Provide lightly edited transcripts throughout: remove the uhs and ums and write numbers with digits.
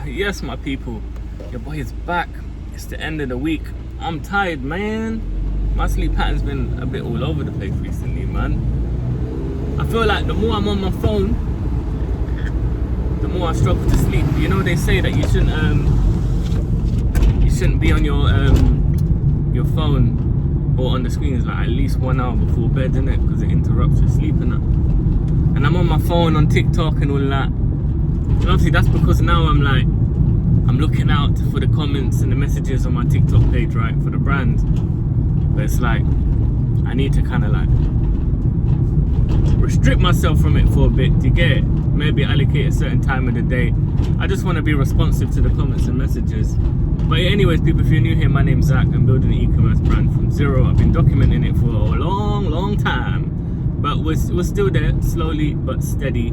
Yes, my people, your boy is back. It's the end of the week. I'm tired, man. My sleep pattern's been a bit all over the place recently, man. I feel like the more I'm on my phone, the more I struggle to sleep. You know, they say that you shouldn't be on your phone or on the screens like at least 1 hour before bed, innit? Because it interrupts your sleep and that. And I'm on my phone on TikTok and all that. And obviously that's because now I'm looking out for the comments and the messages on my TikTok page, right, for the brand. But it's like I need to kind of like restrict myself from it for a bit. Do you get it? Maybe allocate a certain time of the day. I just want to be responsive to the comments and messages. But anyways, people, if you're new here, my name's Zach. I'm building an e-commerce brand from zero. I've been documenting it for a long time. But we're still there, slowly but steady.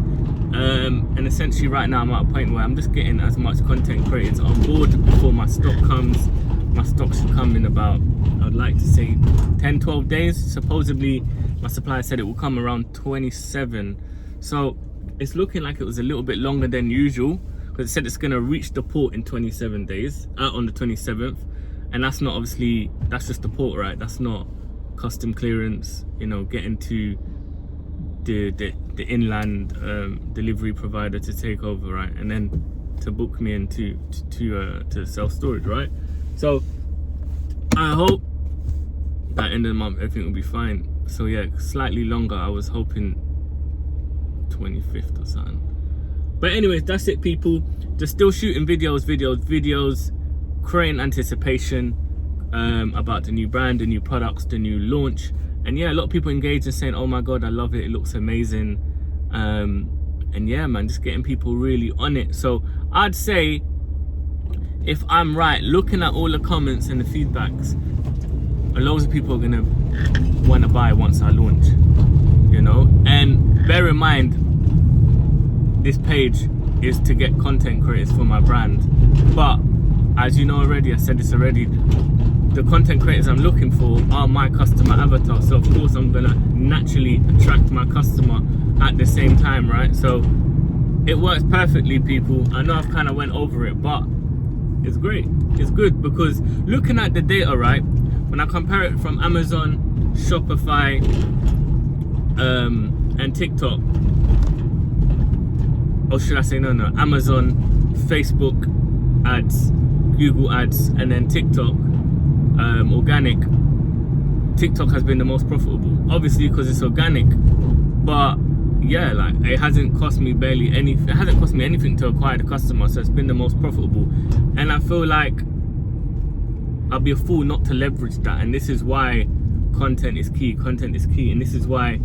And essentially right now I'm at a point where I'm just getting as much content creators on board before my stock comes. My stock should come in about, I'd like to say 10-12 days. Supposedly my supplier said it will come around 27. So it's looking like it was a little bit longer than usual, because it said it's going to reach the port in 27 days, on the 27th. And that's not obviously, that's just the port, right? That's not custom clearance, you know, getting to the inland delivery provider to take over, right, and then to book me into to self-storage, right? So I hope by end of the month everything will be fine. So yeah, slightly longer. I was hoping 25th or something. But anyways, that's it, people. Just still shooting videos, creating anticipation about the new brand, the new products, the new launch. And yeah, a lot of people engaged and saying, oh my God, I love it, it looks amazing. And yeah, man, just getting people really on it. So I'd say, if I'm right, looking at all the comments and the feedbacks, loads of people are gonna wanna buy once I launch, you know? And bear in mind, this page is to get content creators for my brand. But as you know already, I said this already, the content creators I'm looking for are my customer avatar. So of course I'm gonna naturally attract my customer at the same time, right? So it works perfectly, people. I know I've kind of went over it, but it's great. It's good because looking at the data, right, when I compare it from Amazon, Shopify, and TikTok, or should I say no, Amazon, Facebook ads, Google ads, and then TikTok, organic. TikTok has been the most profitable, obviously because it's organic. But yeah, like it hasn't cost me anything. It hasn't cost me anything to acquire the customer, so it's been the most profitable. And I feel like I'll be a fool not to leverage that. And this is why content is key. Content is key, and this is why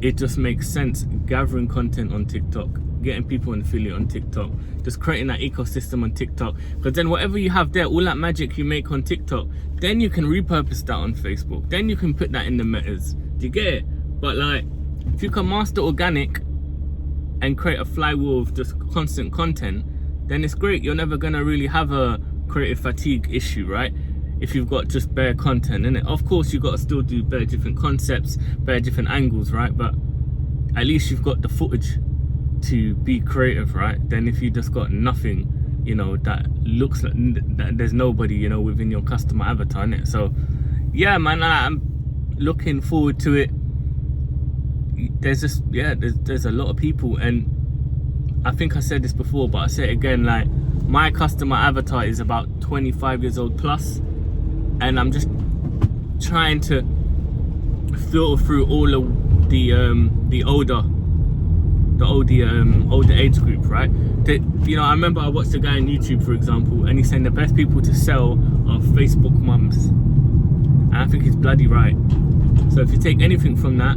it just makes sense gathering content on TikTok, getting people an affiliate on TikTok, just creating that ecosystem on TikTok. Because then whatever you have there, all that magic you make on TikTok, then you can repurpose that on Facebook. Then you can put that in the metas. Do you get it? But like, if you can master organic and create a flywheel of just constant content, then it's great. You're never gonna really have a creative fatigue issue, right? If you've got just bare content in it. Of course, you've got to still do bare different concepts, bare different angles, right? But at least you've got the footage to be creative, right? Then if you just got nothing, you know, that looks like that there's nobody, you know, within your customer avatar, innit? So yeah, man, I'm looking forward to it. There's just, yeah, there's a lot of people, and I think I said this before, but I say it again, like my customer avatar is about 25 years old plus, and I'm just trying to filter through all of the older age group, right? You know, I remember I watched a guy on YouTube, for example, and he's saying the best people to sell are Facebook mums, and I think he's bloody right. So if you take anything from that,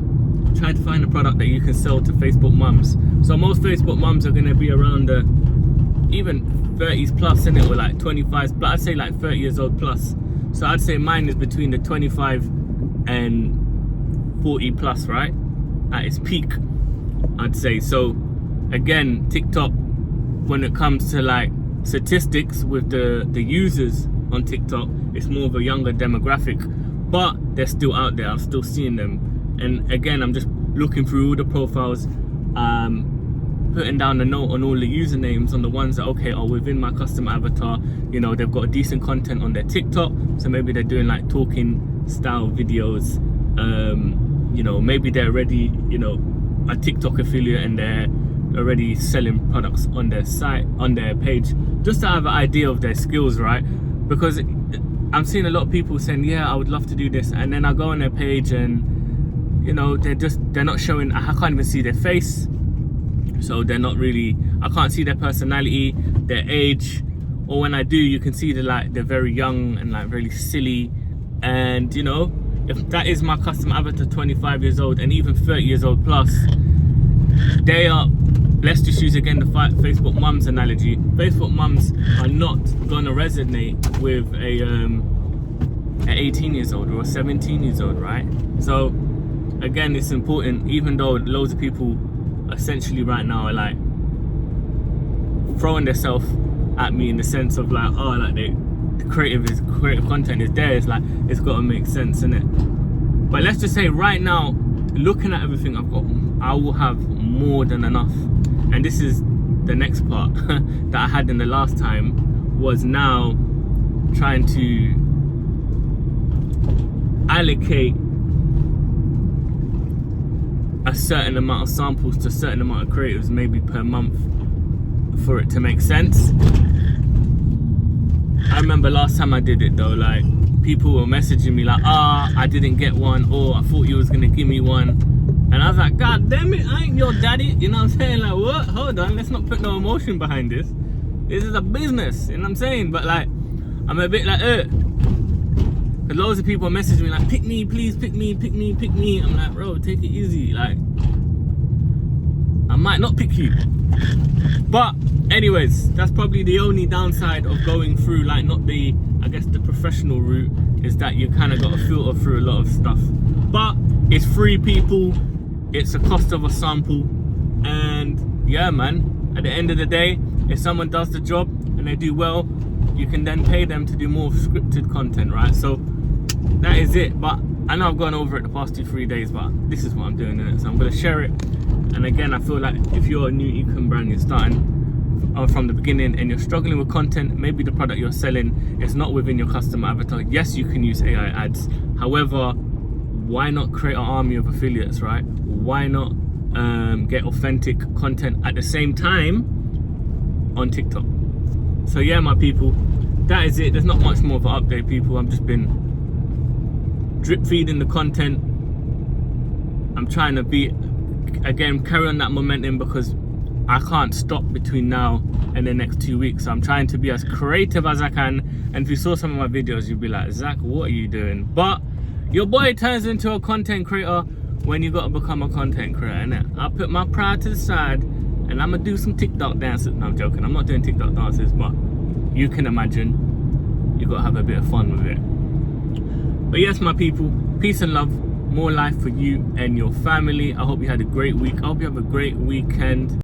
try to find a product that you can sell to Facebook mums. So most Facebook mums are going to be around the even 30s plus, in it, or like 25s, but I'd say like 30 years old plus. So I'd say mine is between the 25 and 40 plus, right, at its peak, I'd say. So again, TikTok, when it comes to like statistics with the users on TikTok, it's more of a younger demographic, but they're still out there. I'm still seeing them. And again, I'm just looking through all the profiles, putting down a note on all the usernames on the ones that are within my customer avatar. You know, they've got decent content on their TikTok, so maybe they're doing like talking style videos. You know, maybe they're already, you know, a TikTok affiliate and they're already selling products on their site, on their page, just to have an idea of their skills, right? Because I'm seeing a lot of people saying, yeah, I would love to do this, and then I go on their page and, you know, they're not showing, I can't even see their face, so they're not really, I can't see their personality, their age, or when I do, you can see they're very young and like really silly. And you know, if that is my customer avatar, 25 years old and even 30 years old plus, they are, let's just use again the Facebook mums analogy. Facebook mums are not gonna resonate with a 18 years old or a 17 years old, right? So again, it's important, even though loads of people essentially right now are like throwing themselves at me in the sense of like, oh, like the creative content is there, it's like, it's got to make sense, innit? But let's just say right now, looking at everything I've got, I will have more than enough. And this is the next part that I had in the last time, was now trying to allocate a certain amount of samples to a certain amount of creatives, maybe per month, for it to make sense. I remember last time I did it though, like people were messaging me like, I didn't get one, or I thought you was gonna give me one, and I was like, god damn it, I ain't your daddy, you know what I'm saying? Like, what? Hold on, let's not put no emotion behind this. This is a business, you know what I'm saying? But like, I'm a bit like, because loads of people message me like, pick me, please, pick me, pick me, pick me. I'm like, bro, take it easy. Like, I might not pick you. But anyways, that's probably the only downside of going through like not the, I guess the professional route, is that you kind of got to filter through a lot of stuff. But it's free, people. It's a cost of a sample. And yeah, man, at the end of the day, if someone does the job and they do well, you can then pay them to do more scripted content, right? So that is it. But I know I've gone over it the past 2-3 days, but this is what I'm doing in it, so I'm going to share it. And again, I feel like if you're a new e-com brand, you're starting from the beginning and you're struggling with content, maybe the product you're selling is not within your customer avatar, yes, you can use AI ads. However, why not create an army of affiliates, right? Why not get authentic content at the same time on TikTok? So yeah, my people, that is it. There's not much more of an update, people. I've just been drip feeding the content. I'm trying to be, again, carry on that momentum, because I can't stop between now and the next 2 weeks. So I'm trying to be as creative as I can. And if you saw some of my videos, you'd be like, Zach, what are you doing? But your boy turns into a content creator when you got to become a content creator, innit? I put my pride to the side and I'm gonna do some TikTok dances. No, I'm joking, I'm not doing TikTok dances, but you can imagine, you gotta have a bit of fun with it. But yes, my people, peace and love, more life for you and your family. I hope you had a great week. I hope you have a great weekend.